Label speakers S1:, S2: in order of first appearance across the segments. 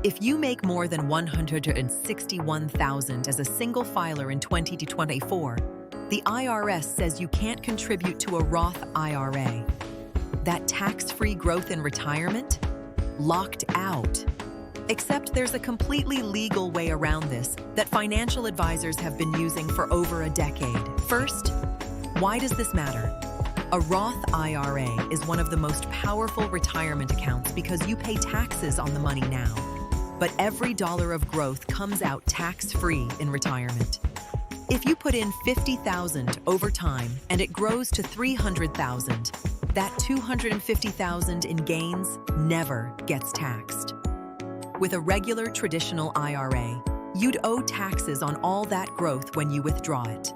S1: If you make more than $161,000 as a single filer in 2024, the IRS says you can't contribute to a Roth IRA. That tax-free growth in retirement? Locked out. Except there's a completely legal way around this that financial advisors have been using for over a decade. First, why does this matter? A Roth IRA is one of the most powerful retirement accounts because you pay taxes on the money now. But every dollar of growth comes out tax-free in retirement. If you put in $50,000 over time and it grows to $300,000, that $250,000 in gains never gets taxed. With a regular traditional IRA, you'd owe taxes on all that growth when you withdraw it.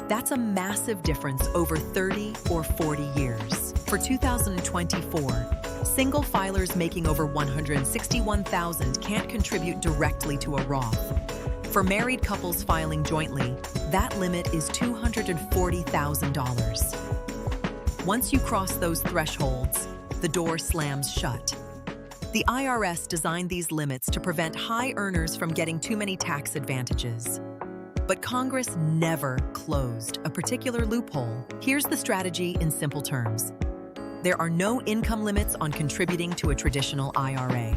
S1: That's a massive difference over 30 or 40 years. For 2024, single filers making over $161,000 can't contribute directly to a Roth. For married couples filing jointly, that limit is $240,000. Once you cross those thresholds, the door slams shut. The IRS designed these limits to prevent high earners from getting too many tax advantages. But Congress never closed a particular loophole. Here's the strategy in simple terms. There are no income limits on contributing to a traditional IRA.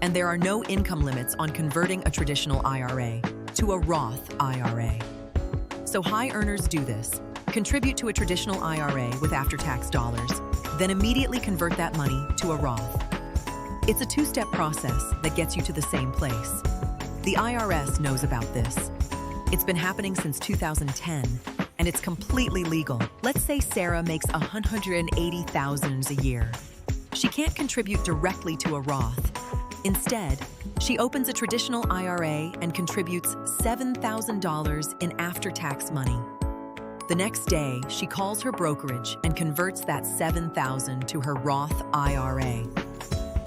S1: And there are no income limits on converting a traditional IRA to a Roth IRA. So high earners do this. Contribute to a traditional IRA with after-tax dollars, then immediately convert that money to a Roth. It's a two-step process that gets you to the same place. The IRS knows about this. It's been happening since 2010, and it's completely legal. Let's say Sarah makes $180,000 a year. She can't contribute directly to a Roth. Instead, she opens a traditional IRA and contributes $7,000 in after-tax money. The next day, she calls her brokerage and converts that $7,000 to her Roth IRA.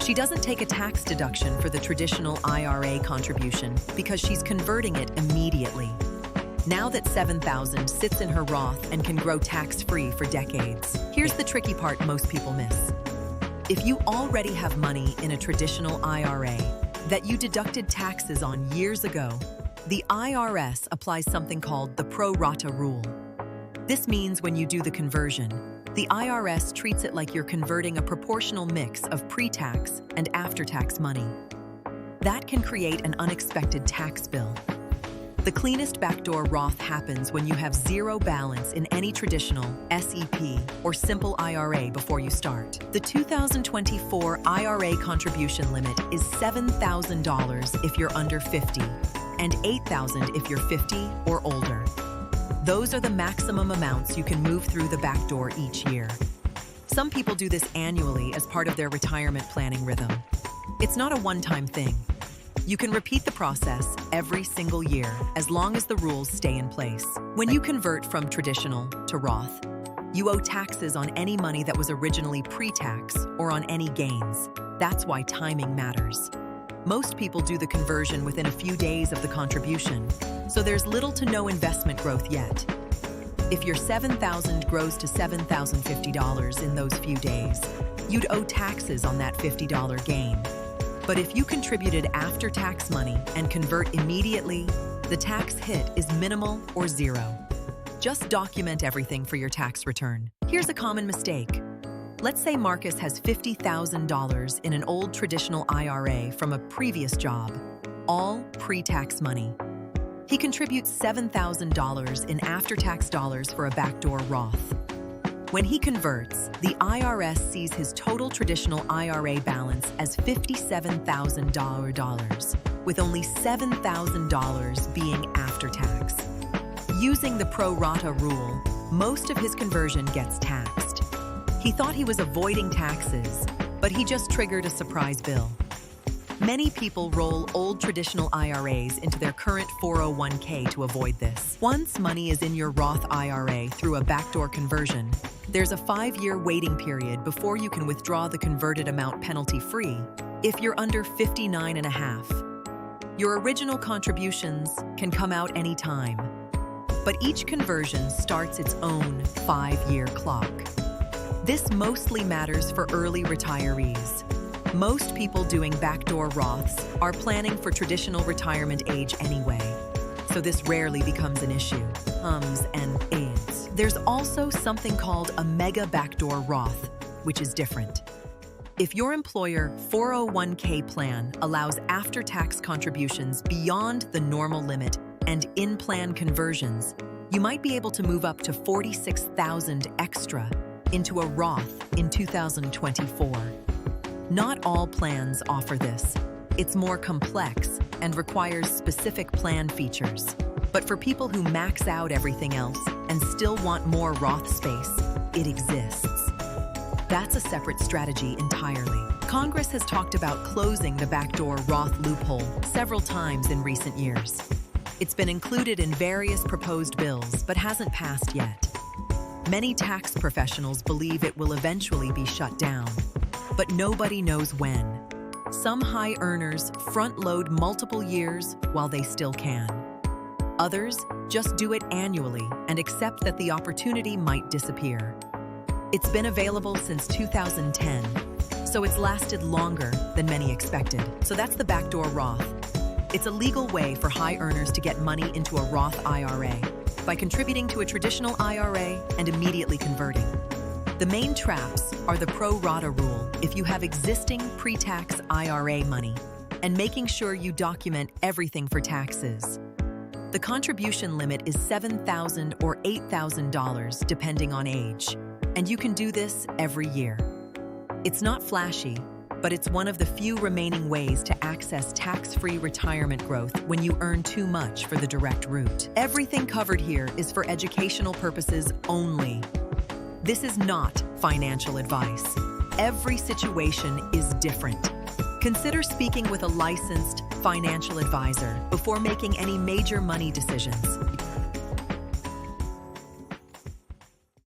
S1: She doesn't take a tax deduction for the traditional IRA contribution because she's converting it immediately. Now that $7,000 sits in her Roth and can grow tax-free for decades. Here's the tricky part most people miss. If you already have money in a traditional IRA that you deducted taxes on years ago, the IRS applies something called the pro rata rule. This means when you do the conversion, the IRS treats it like you're converting a proportional mix of pre-tax and after-tax money. That can create an unexpected tax bill. The cleanest backdoor Roth happens when you have zero balance in any traditional SEP or simple IRA before you start. The 2024 IRA contribution limit is $7,000 if you're under 50 and $8,000 if you're 50 or older. Those are the maximum amounts you can move through the back door each year. Some people do this annually as part of their retirement planning rhythm. It's not a one-time thing. You can repeat the process every single year as long as the rules stay in place. When you convert from traditional to Roth, you owe taxes on any money that was originally pre-tax or on any gains. That's why timing matters. Most people do the conversion within a few days of the contribution, so there's little to no investment growth yet. If your $7,000 grows to $7,050 in those few days, you'd owe taxes on that $50 gain. But if you contributed after-tax money and convert immediately, the tax hit is minimal or zero. Just document everything for your tax return. Here's a common mistake. Let's say Marcus has $50,000 in an old traditional IRA from a previous job, all pre-tax money. He contributes $7,000 in after-tax dollars for a backdoor Roth. When he converts, the IRS sees his total traditional IRA balance as $57,000, with only $7,000 being after-tax. Using the pro rata rule, most of his conversion gets taxed. He thought he was avoiding taxes, but he just triggered a surprise bill. Many people roll old traditional IRAs into their current 401k to avoid this. Once money is in your Roth IRA through a backdoor conversion, there's a 5-year waiting period before you can withdraw the converted amount penalty-free if you're under 59 and a half. Your original contributions can come out anytime, but each conversion starts its own 5-year clock. This mostly matters for early retirees. Most people doing backdoor Roths are planning for traditional retirement age anyway, so this rarely becomes an issue. Ums and ahs. There's also something called a mega backdoor Roth, which is different. If your employer 401k plan allows after-tax contributions beyond the normal limit and in-plan conversions, you might be able to move up to $46,000 extra into a Roth in 2024. Not all plans offer this. It's more complex and requires specific plan features. But for people who max out everything else and still want more Roth space, it exists. That's a separate strategy entirely. Congress has talked about closing the backdoor Roth loophole several times in recent years. It's been included in various proposed bills, but hasn't passed yet. Many tax professionals believe it will eventually be shut down, but nobody knows when. Some high earners front-load multiple years while they still can. Others just do it annually and accept that the opportunity might disappear. It's been available since 2010, so it's lasted longer than many expected. So that's the backdoor Roth. It's a legal way for high earners to get money into a Roth IRA by contributing to a traditional IRA and immediately converting. The main traps are the pro rata rule if you have existing pre-tax IRA money and making sure you document everything for taxes. The contribution limit is $7,000 or $8,000 depending on age, and you can do this every year. It's not flashy, but it's one of the few remaining ways to access tax-free retirement growth when you earn too much for the direct route. Everything covered here is for educational purposes only. This is not financial advice. Every situation is different. Consider speaking with a licensed financial advisor before making any major money decisions.